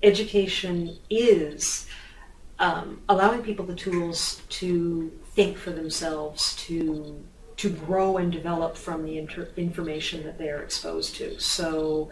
education is allowing people the tools to think for themselves, to grow and develop from the information that they are exposed to. So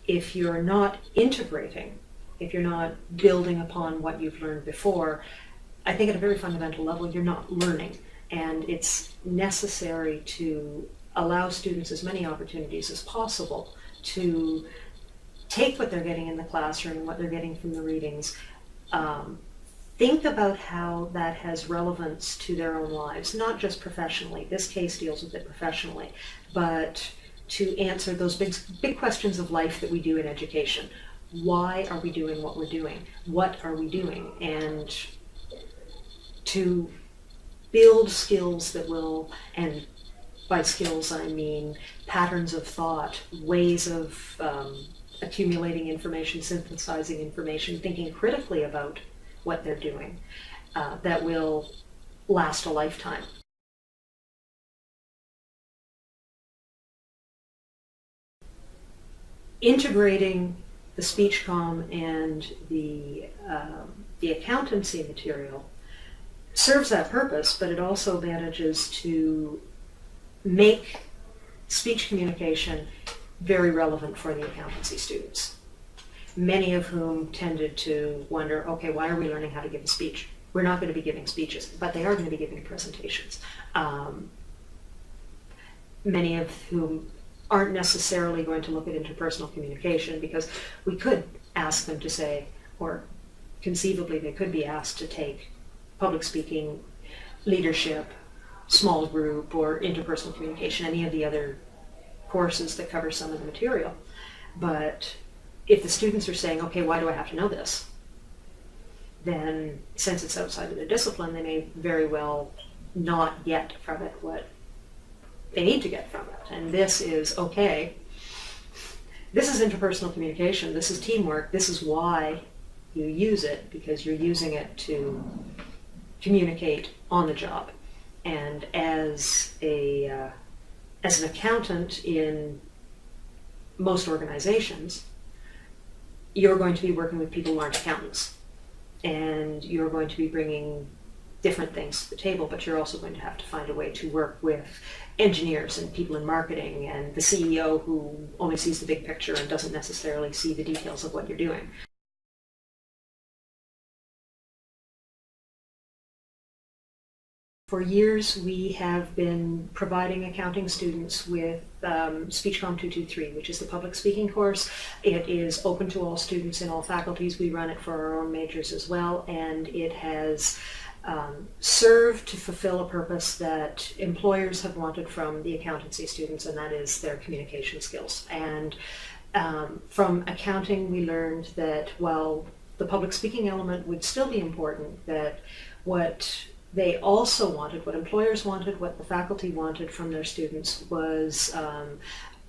if you're not integrating, if you're not building upon what you've learned before, I think at a very fundamental level, you're not learning. And it's necessary to allow students as many opportunities as possible to take what they're getting in the classroom and what they're getting from the readings, think about how that has relevance to their own lives, not just professionally. This case deals with it professionally, but to answer those big questions of life that we do in education. Why are we doing what we're doing? What are we doing? And to build skills that will, and by skills I mean patterns of thought, ways of accumulating information, synthesizing information, thinking critically about what they're doing, that will last a lifetime. Integrating the speech comm and the accountancy material serves that purpose, but it also manages to make speech communication very relevant for the accountancy students, many of whom tended to wonder, okay, why are we learning how to give a speech? We're not going to be giving speeches, but they are going to be giving presentations. Many of whom aren't necessarily going to look at interpersonal communication, because we could ask them to say, or conceivably they could be asked to take public speaking, leadership, small group, or interpersonal communication, any of the other courses that cover some of the material. But if the students are saying, okay, why do I have to know this? Then, since it's outside of their discipline, they may very well not get from it what they need to get from it. And this is, okay, this is interpersonal communication, this is teamwork, this is why you use it, because you're using it to communicate on the job. And as an accountant in most organizations, you're going to be working with people who aren't accountants, and you're going to be bringing different things to the table, but you're also going to have to find a way to work with engineers and people in marketing and the CEO who only sees the big picture and doesn't necessarily see the details of what you're doing. For years, we have been providing accounting students with SpeechComm 223, which is the public speaking course. It is open to all students in all faculties. We run it for our own majors as well, and it has served to fulfill a purpose that employers have wanted from the accountancy students, and that is their communication skills. And from accounting, we learned that while the public speaking element would still be important, that what they also wanted, what employers wanted, what the faculty wanted from their students was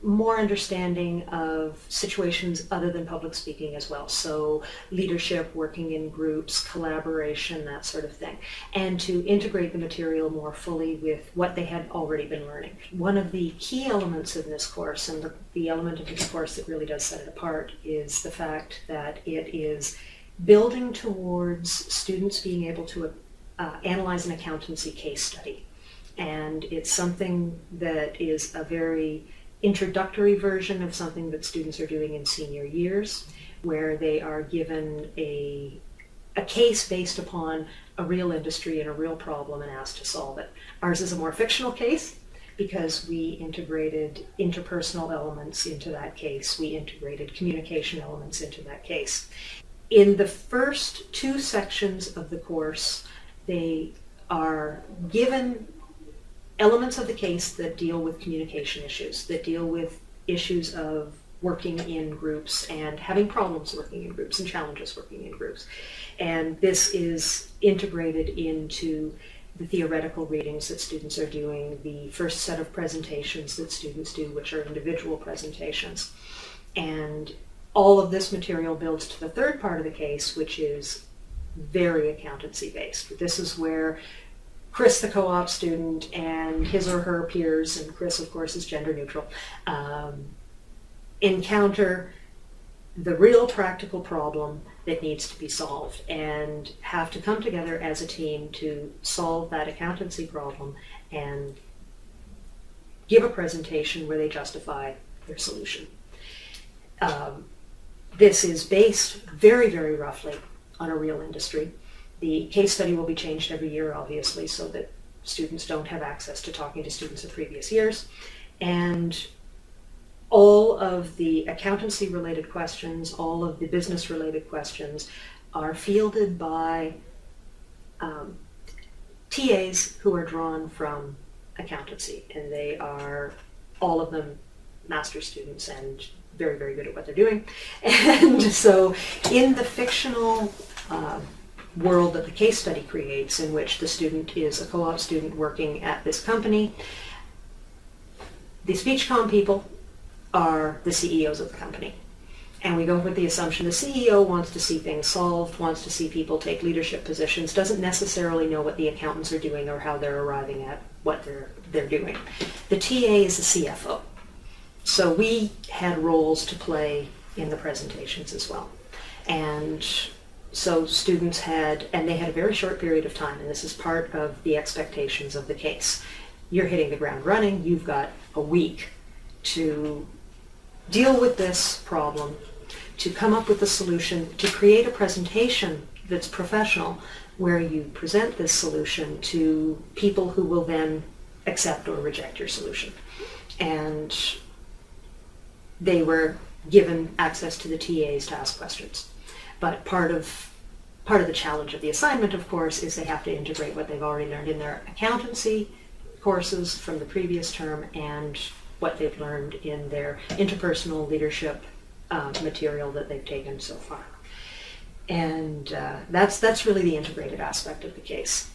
more understanding of situations other than public speaking as well. So leadership, working in groups, collaboration, that sort of thing. And to integrate the material more fully with what they had already been learning. One of the key elements in this course, and the element of this course that really does set it apart, is the fact that it is building towards students being able to analyze an accountancy case study. And it's something that is a very introductory version of something that students are doing in senior years, where they are given a case based upon a real industry and a real problem and asked to solve it. Ours is a more fictional case because we integrated interpersonal elements into that case. We integrated communication elements into that case. In the first two sections of the course, they are given elements of the case that deal with communication issues, that deal with issues of working in groups and having problems working in groups and challenges working in groups. And this is integrated into the theoretical readings that students are doing, the first set of presentations that students do, which are individual presentations. And all of this material builds to the third part of the case, which is very accountancy based. This is where Chris, the co-op student, and his or her peers, and Chris, of course, is gender neutral, encounter the real practical problem that needs to be solved, and have to come together as a team to solve that accountancy problem and give a presentation where they justify their solution. This is based very, very roughly on a real industry. The case study will be changed every year, obviously, so that students don't have access to talking to students of previous years. And all of the accountancy-related questions, all of the business-related questions are fielded by TAs who are drawn from accountancy, and they are, all of them, master's students and very, very good at what they're doing. And so in the fictional world that the case study creates, in which the student is a co-op student working at this company, the speech comm people are the CEOs of the company. And we go with the assumption the CEO wants to see things solved, wants to see people take leadership positions, doesn't necessarily know what the accountants are doing or how they're arriving at what they're doing. The TA is the CFO. So we had roles to play in the presentations as well. And so students had, and they had a very short period of time, and this is part of the expectations of the case. You're hitting the ground running, you've got a week to deal with this problem, to come up with a solution, to create a presentation that's professional, where you present this solution to people who will then accept or reject your solution. And they were given access to the TAs to ask questions. But part of the challenge of the assignment, of course, is they have to integrate what they've already learned in their accountancy courses from the previous term and what they've learned in their interpersonal leadership material that they've taken so far. And that's really the integrated aspect of the case.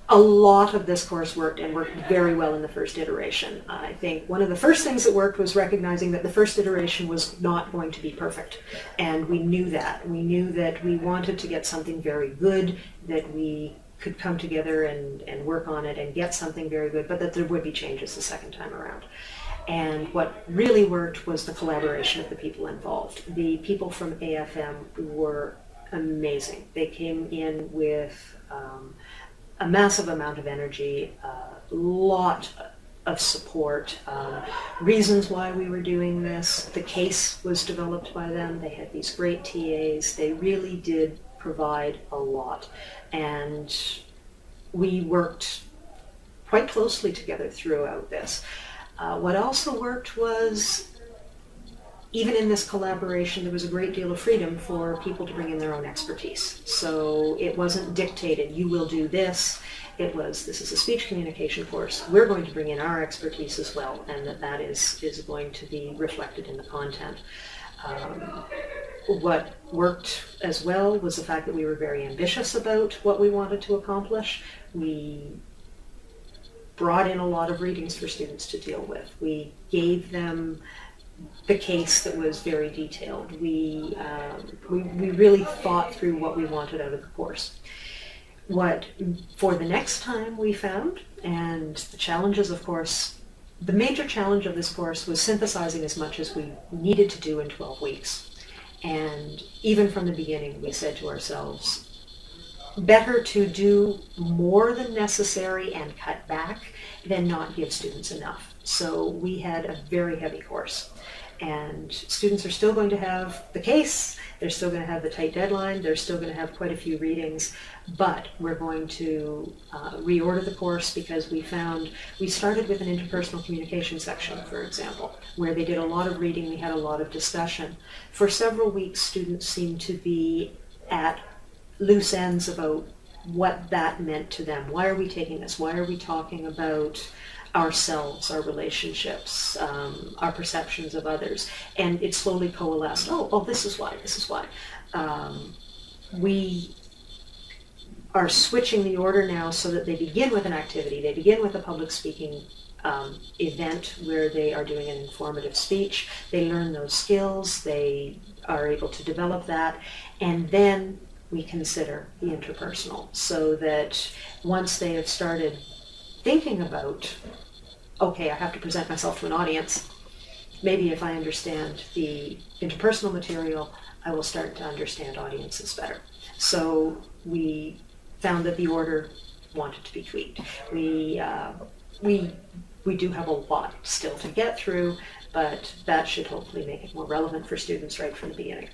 A lot of this course worked very well in the first iteration. I think one of the first things that worked was recognizing that the first iteration was not going to be perfect. And we knew that. We knew that we wanted to get something very good, that we could come together and work on it and get something very good, but that there would be changes the second time around. And what really worked was the collaboration of the people involved. The people from AFM were amazing. They came in with a massive amount of energy, a lot of support, reasons why we were doing this. The case was developed by them. They had these great TAs. They really did provide a lot. And we worked quite closely together throughout this. What also worked was, even in this collaboration, there was a great deal of freedom for people to bring in their own expertise. So it wasn't dictated, you will do this. It was, this is a speech communication course. We're going to bring in our expertise as well, and that is going to be reflected in the content. What worked as well was the fact that we were very ambitious about what we wanted to accomplish. We brought in a lot of readings for students to deal with. We gave them the case that was very detailed. We really thought through what we wanted out of the course. What, for the next time, we found, and the challenges, of course, the major challenge of this course was synthesizing as much as we needed to do in 12 weeks. And even from the beginning, we said to ourselves, better to do more than necessary and cut back than not give students enough. So we had a very heavy course. And students are still going to have the case, they're still going to have the tight deadline, they're still going to have quite a few readings, but we're going to reorder the course because we started with an interpersonal communication section, for example, where they did a lot of reading, we had a lot of discussion. For several weeks, students seemed to be at loose ends about what that meant to them. Why are we taking this? Why are we talking about ourselves, our relationships, our perceptions of others? And it slowly coalesced. Oh, this is why, this is why. We are switching the order now so that they begin with an activity. They begin with a public speaking event where they are doing an informative speech. They learn those skills. They are able to develop that. And then we consider the interpersonal, so that once they have started thinking about, okay, I have to present myself to an audience, maybe if I understand the interpersonal material, I will start to understand audiences better. So we found that the order wanted to be tweaked. We do have a lot still to get through, but that should hopefully make it more relevant for students right from the beginning.